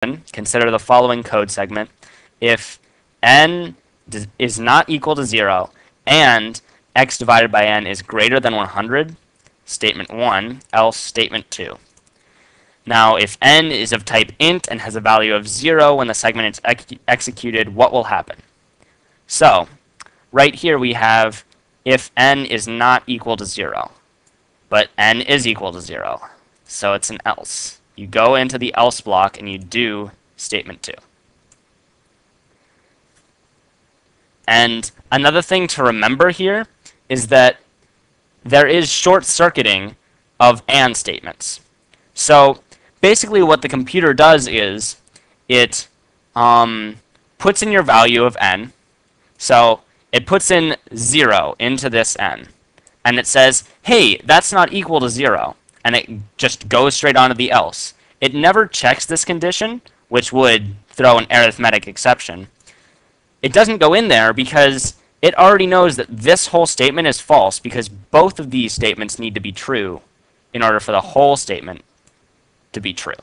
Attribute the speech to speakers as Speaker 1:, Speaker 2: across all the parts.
Speaker 1: consider the following code segment. If n is not equal to 0 and x divided by n is greater than 100, statement 1, else statement 2. Now, if n is of type int and has a value of 0 when the segment is executed, what will happen? So, right here we have if n is not equal to 0, but n is equal to 0. So it's an else. You go into the else block and you do statement 2. And another thing to remember here is that there is short-circuiting of AND statements. So basically what the computer does is it puts in your value of n. So it puts in 0 into this n. And it says, hey, that's not equal to 0. And it just goes straight on to the else. It never checks this condition, which would throw an arithmetic exception. It doesn't go in there because it already knows that this whole statement is false, because both of these statements need to be true in order for the whole statement to be true.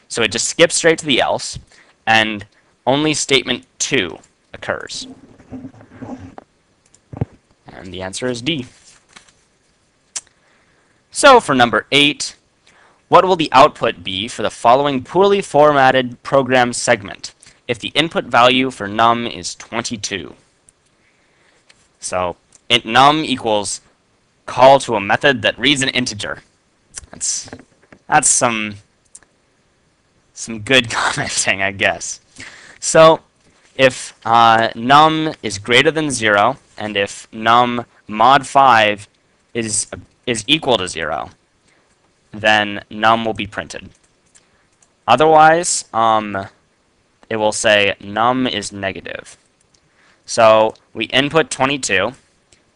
Speaker 1: So it just skips straight to the else, and only statement 2 occurs. And the answer is D. So for number 8, what will the output be for the following poorly formatted program segment if the input value for num is 22? So int num equals call to a method that reads an integer. That's some good commenting, I guess. So if num is greater than 0, and if num mod 5 is equal to 0, then num will be printed. Otherwise, it will say num is negative. So we input 22,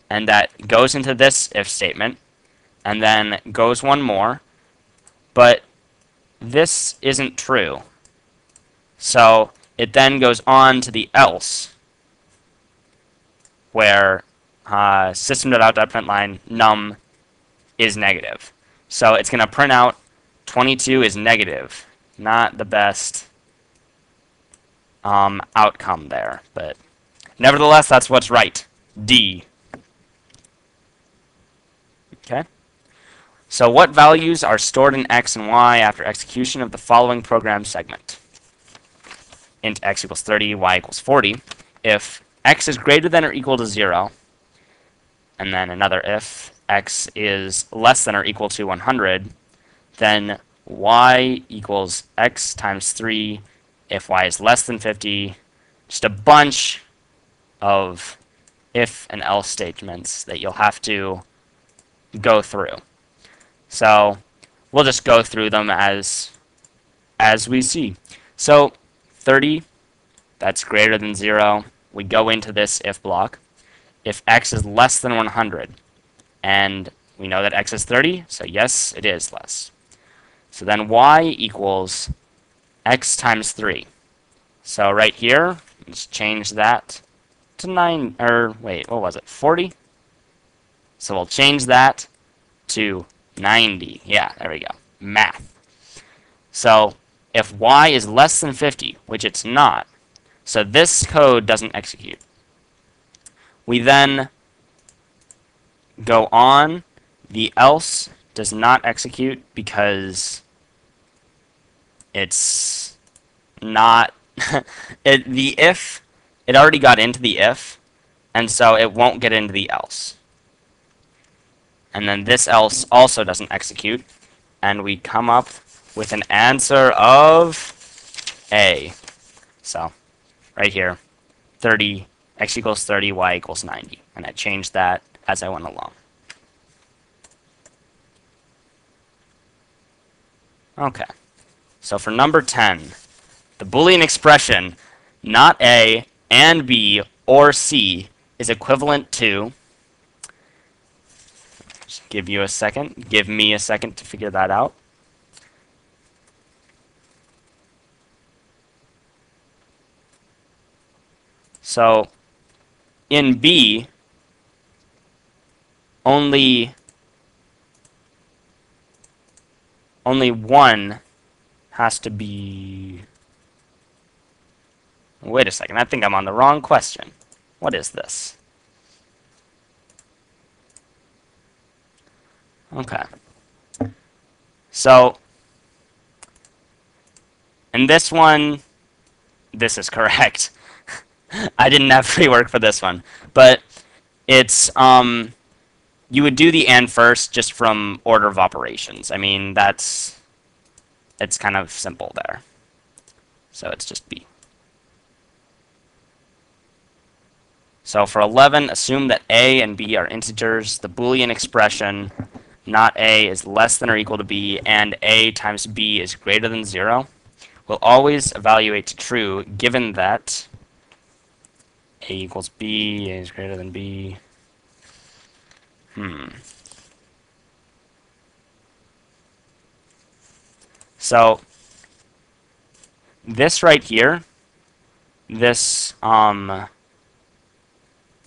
Speaker 1: and that goes into this if statement, and then goes one more, but this isn't true. So it then goes on to the else, where system.out.println num is negative. So it's going to print out 22 is negative. Not the best outcome there, but nevertheless, that's what's right. D. Okay. So what values are stored in x and y after execution of the following program segment? Int x equals 30, y equals 40. If x is greater than or equal to 0, and then another if x is less than or equal to 100, then y equals x times 3 if y is less than 50. Just a bunch of if and else statements that you'll have to go through. So we'll just go through them as we see. So 30, that's greater than 0. We go into this if block. If x is less than 100, and we know that x is 30, so yes, it is less. So then y equals x times 3. So right here, let's change that to 9, or wait, what was it, 40? So we'll change that to 90. Yeah, there we go. Math. So if y is less than 50, which it's not, so this code doesn't execute. We then go on. The else does not execute because it's not the if, it already got into the if, and so it won't get into the else. And then this else also doesn't execute, and we come up with an answer of A. So right here, 30, x equals 30, y equals 90. And I changed that as I went along. Okay, so for number 10, the Boolean expression not A and B or C is equivalent to, just give me a second to figure that out. So in B, only one has to be Wait a second, I think I'm on the wrong question. What is this? Okay. So, in this one, this is correct. I didn't have free work for this one. But it's, you would do the and first just from order of operations. I mean, it's kind of simple there. So it's just B. So for 11, assume that A and B are integers. The Boolean expression, not A, is less than or equal to B, and A times B is greater than 0. We'll always evaluate to true, given that A equals B, A is greater than B. So this right here, this,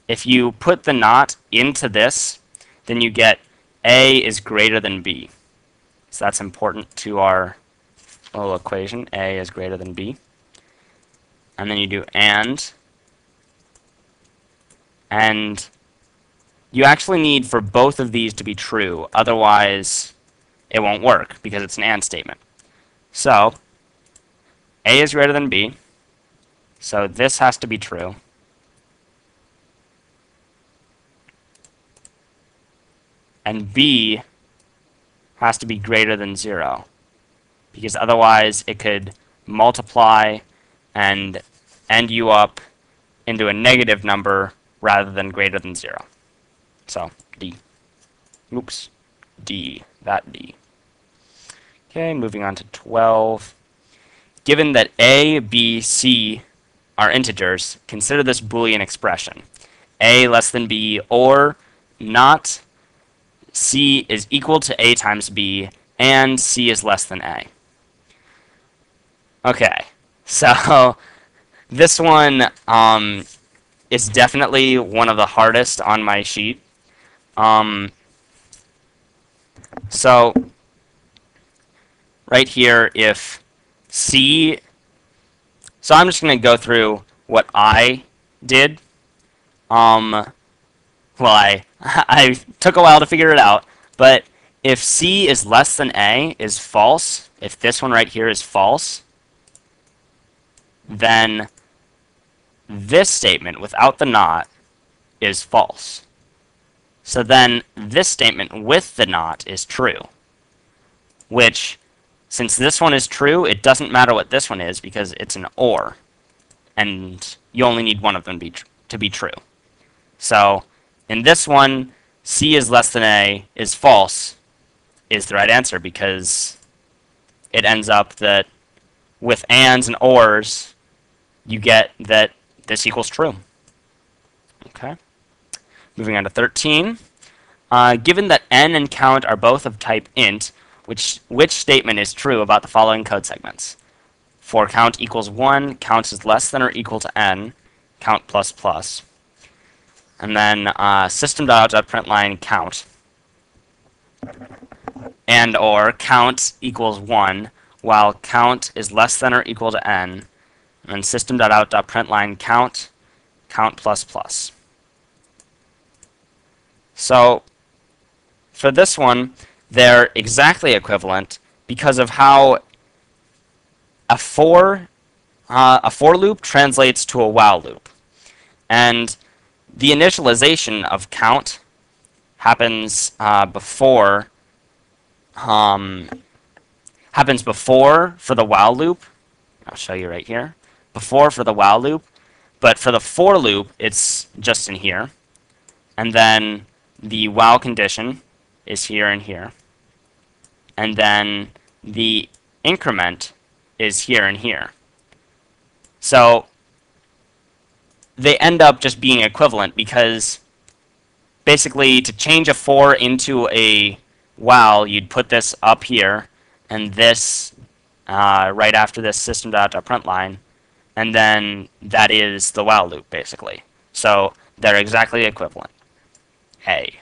Speaker 1: if you put the not into this, then you get A is greater than B. So that's important to our little equation. A is greater than B. And then you do and you actually need for both of these to be true, otherwise it won't work because it's an and statement. So A is greater than B, so this has to be true. And B has to be greater than 0, because otherwise it could multiply and end you up into a negative number rather than greater than 0. So D. Oops. D. That D. Okay, moving on to 12. Given that A, B, C are integers, consider this Boolean expression. A less than B, or not C is equal to A times B, and C is less than A. Okay, so this one is definitely one of the hardest on my sheet. So right here, if C, so I'm just going to go through what I did. Well, I took a while to figure it out, but if C is less than A is false, if this one right here is false, then this statement without the not is false. So then this statement with the not is true, which, since this one is true, it doesn't matter what this one is because it's an or, and you only need one of them to be true. So in this one, C is less than A is false is the right answer because it ends up that with ands and ors, you get that this equals true. Okay. Moving on to 13. Given that n and count are both of type int, which statement is true about the following code segments? For count equals 1, count is less than or equal to n, count plus plus. And then system.out.println count. And or count equals 1, while count is less than or equal to n. And then system.out.println count, count plus plus. So for this one, they're exactly equivalent because of how a for loop translates to a while loop. And the initialization of count happens before for the while loop. I'll show you right here. Before for the while loop, but for the for loop, it's just in here. And then the while condition is here and here. And then the increment is here and here. So they end up just being equivalent because basically to change a for into a while, you'd put this up here and this right after this system.println, and then that is the while loop basically. So they're exactly equivalent. A.